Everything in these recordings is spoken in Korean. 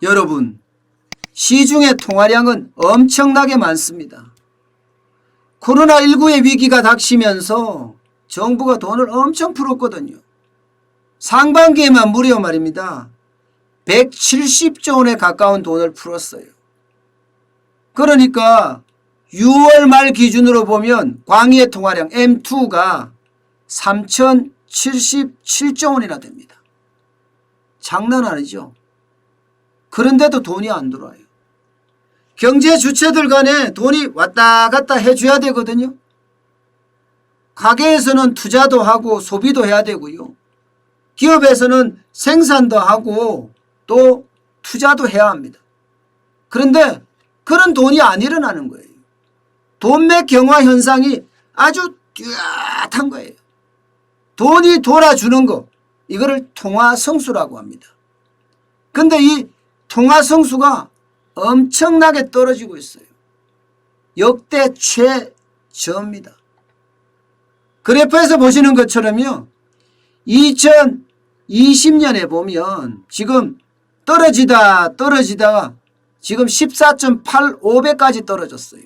여러분, 시중의 통화량은 엄청나게 많습니다. 코로나19의 위기가 닥치면서 정부가 돈을 엄청 풀었거든요. 상반기에만 무려 말입니다. 170조 원에 가까운 돈을 풀었어요. 그러니까 6월 말 기준으로 보면 광의의 통화량 M2가 3,077조 원이나 됩니다. 장난 아니죠. 그런데도 돈이 안 들어와요. 경제 주체들 간에 돈이 왔다 갔다 해줘야 되거든요. 가게에서는 투자도 하고 소비도 해야 되고요. 기업에서는 생산도 하고 또 투자도 해야 합니다. 그런데 그런 돈이 안 일어나는 거예요. 돈맥 경화 현상이 아주 뚜렷한 거예요. 돈이 돌아주는 거, 이거를 통화성수라고 합니다. 근데 이 통화성수가 엄청나게 떨어지고 있어요. 역대 최저입니다. 그래프에서 보시는 것처럼요. 2020년에 보면 지금 떨어지다가 지금 14.85배까지 떨어졌어요.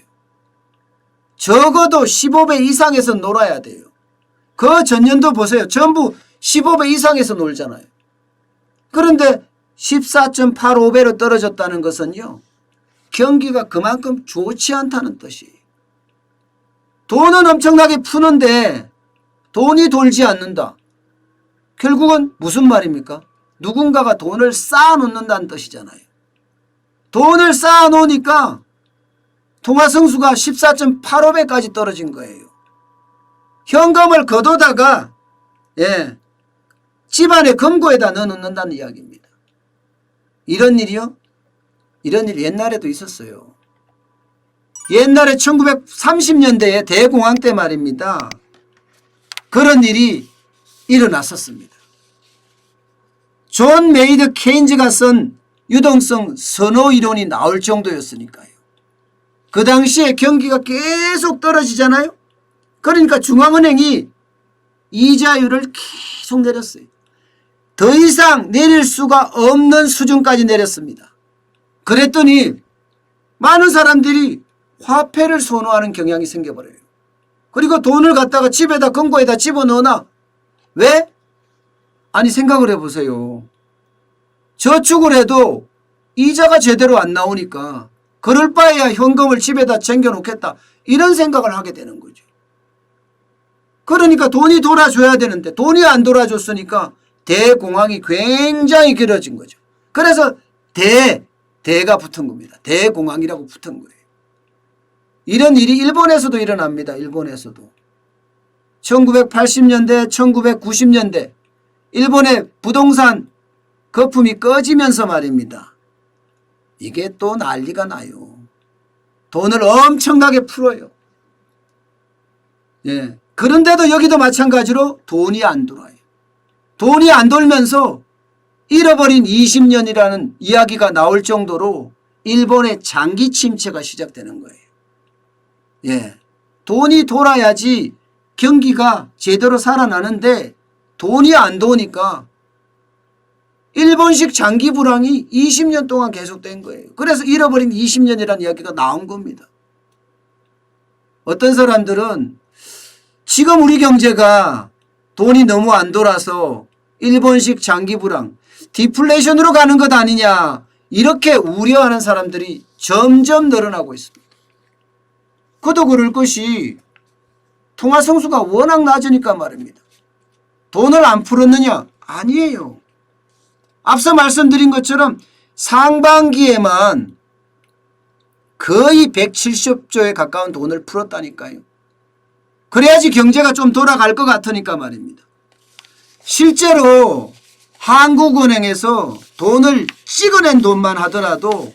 적어도 15배 이상에서 놀아야 돼요. 그 전년도 보세요. 전부 15배 이상에서 놀잖아요. 그런데 14.85배로 떨어졌다는 것은요. 경기가 그만큼 좋지 않다는 뜻이에요. 돈은 엄청나게 푸는데 돈이 돌지 않는다. 결국은 무슨 말입니까? 누군가가 돈을 쌓아놓는다는 뜻이잖아요. 돈을 쌓아놓으니까 통화성수가 14.85배까지 떨어진 거예요. 현금을 거둬다가 집안의 금고에다 넣어놓는다는 이야기입니다. 이런 일이요? 이런 일 옛날에도 있었어요. 옛날에 1930년대에 대공황 때 말입니다. 그런 일이 일어났었습니다. 존 메이드 케인즈가 쓴 유동성 선호 이론이 나올 정도였으니까요. 그 당시에 경기가 계속 떨어지잖아요. 그러니까 중앙은행이 이자율을 계속 내렸어요. 더 이상 내릴 수가 없는 수준까지 내렸습니다. 그랬더니 많은 사람들이 화폐를 선호하는 경향이 생겨버려요. 그리고 돈을 갖다가 집에다 금고에다 집어넣으나 왜? 아니 생각을 해보세요. 저축을 해도 이자가 제대로 안 나오니까 그럴 바에야 현금을 집에다 쟁겨놓겠다 이런 생각을 하게 되는 거죠. 그러니까 돈이 돌아줘야 되는데 돈이 안 돌아줬으니까 대공황이 굉장히 길어진 거죠. 그래서 대가 붙은 겁니다. 대공황이라고 붙은 거예요. 이런 일이 일본에서도 일어납니다. 일본에서도. 1980년대, 1990년대 일본의 부동산 거품이 꺼지면서 말입니다. 이게 또 난리가 나요. 돈을 엄청나게 풀어요. 그런데도 여기도 마찬가지로 돈이 안 돌아요. 돈이 안 돌면서 잃어버린 20년이라는 이야기가 나올 정도로 일본의 장기 침체가 시작되는 거예요. 돈이 돌아야지 경기가 제대로 살아나는데 돈이 안 도니까 일본식 장기 불황이 20년 동안 계속된 거예요. 그래서 잃어버린 20년이라는 이야기가 나온 겁니다. 어떤 사람들은 지금 우리 경제가 돈이 너무 안 돌아서 일본식 장기 불황, 디플레이션으로 가는 것 아니냐 이렇게 우려하는 사람들이 점점 늘어나고 있습니다. 그도 그럴 것이 통화성수가 워낙 낮으니까 말입니다. 돈을 안 풀었느냐? 아니에요. 앞서 말씀드린 것처럼 상반기에만 거의 170조에 가까운 돈을 풀었다니까요. 그래야지 경제가 좀 돌아갈 것 같으니까 말입니다. 실제로 한국은행에서 돈을 찍어낸 돈만 하더라도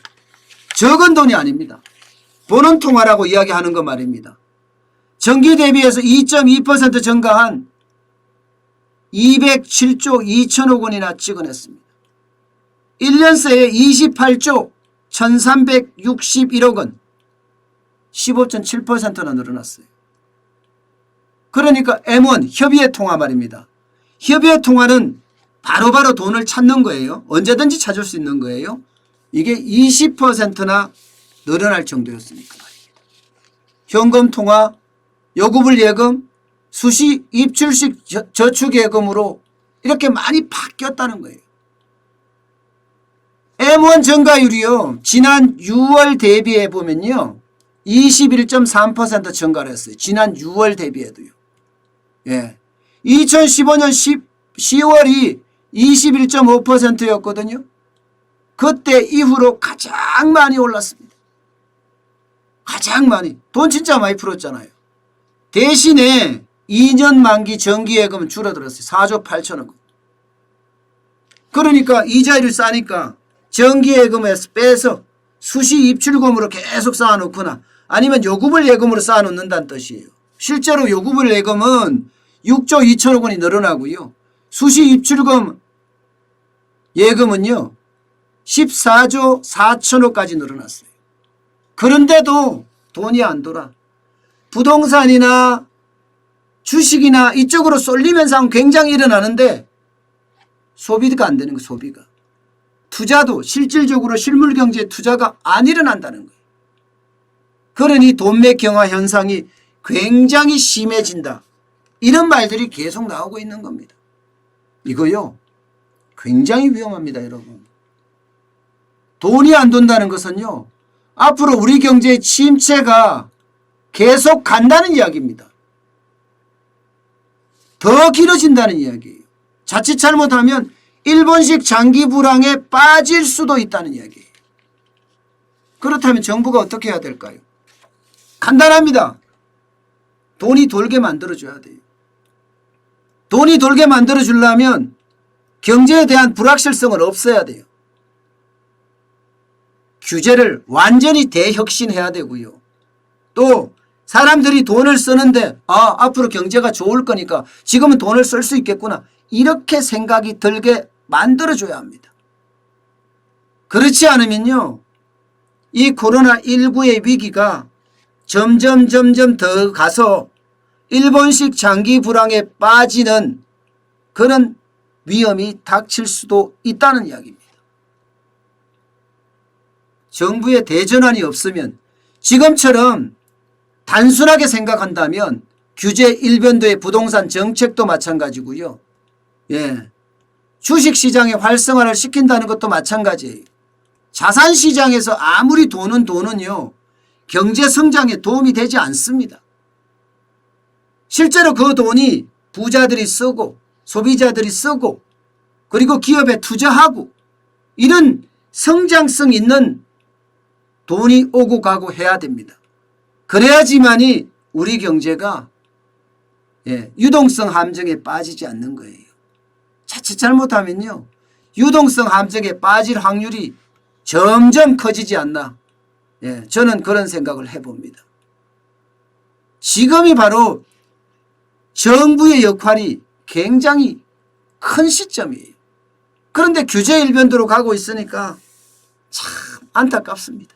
적은 돈이 아닙니다. 본원통화라고 이야기하는 거 말입니다. 전기 대비해서 2.2% 증가한 207조 2천억 원이나 찍어냈습니다. 1년 새에 28조 1361억 원 15.7%나 늘어났어요. 그러니까 M1 협의의 통화 말입니다. 협의의 통화는 바로바로 돈을 찾는 거예요. 언제든지 찾을 수 있는 거예요. 이게 20%나 늘어날 정도였으니까 말입니다. 현금 통화, 요구불 예금, 수시 입출식 저축예금으로 이렇게 많이 바뀌었다는 거예요. M1 증가율이요. 지난 6월 대비해 보면요. 21.3% 증가를 했어요. 지난 6월 대비해도요. 예. 2015년 10월이 21.5%였거든요. 그때 이후로 가장 많이 올랐습니다. 가장 많이. 돈 진짜 많이 풀었잖아요. 대신에 2년 만기 정기예금은 줄어들었어요. 4조 8천억 원. 그러니까 이자율이 싸니까 정기예금에서 빼서 수시 입출금으로 계속 쌓아놓거나 아니면 요구불 예금으로 쌓아놓는다는 뜻이에요. 실제로 요구불 예금은 6조 2천억 원이 늘어나고요. 수시 입출금 예금은요. 14조 4천억까지 늘어났어요. 그런데도 돈이 안 돌아. 부동산이나 주식이나 이쪽으로 쏠림 현상 굉장히 일어나는데 소비가 안 되는 거예요. 소비가. 투자도 실질적으로 실물경제 투자가 안 일어난다는 거예요. 그러니 돈맥 경화 현상이 굉장히 심해진다. 이런 말들이 계속 나오고 있는 겁니다. 이거요. 굉장히 위험합니다. 여러분. 돈이 안 돈다는 것은요. 앞으로 우리 경제의 침체가 계속 간다는 이야기입니다. 더 길어진다는 이야기예요. 자칫 잘못하면 일본식 장기 불황에 빠질 수도 있다는 이야기예요. 그렇다면 정부가 어떻게 해야 될까요? 간단합니다. 돈이 돌게 만들어줘야 돼요. 돈이 돌게 만들어주려면 경제에 대한 불확실성을 없애야 돼요. 규제를 완전히 대혁신해야 되고요. 또 사람들이 돈을 쓰는데 앞으로 경제가 좋을 거니까 지금은 돈을 쓸 수 있겠구나. 이렇게 생각이 들게 만들어줘야 합니다. 그렇지 않으면요. 이 코로나19의 위기가 점점 더 가서 일본식 장기 불황에 빠지는 그런 위험이 닥칠 수도 있다는 이야기입니다. 정부의 대전환이 없으면 지금처럼 단순하게 생각한다면 규제 일변도의 부동산 정책도 마찬가지고요. 예, 주식시장의 활성화를 시킨다는 것도 마찬가지예요. 자산시장에서 아무리 돈은요. 경제성장에 도움이 되지 않습니다. 실제로 그 돈이 부자들이 쓰고 소비자들이 쓰고 그리고 기업에 투자하고 이런 성장성 있는 돈이 오고 가고 해야 됩니다. 그래야지만이 우리 경제가 유동성 함정에 빠지지 않는 거예요. 자칫 잘못하면요. 유동성 함정에 빠질 확률이 점점 커지지 않나. 저는 그런 생각을 해봅니다. 지금이 바로 정부의 역할이 굉장히 큰 시점이에요. 그런데 규제 일변도로 가고 있으니까 참 안타깝습니다.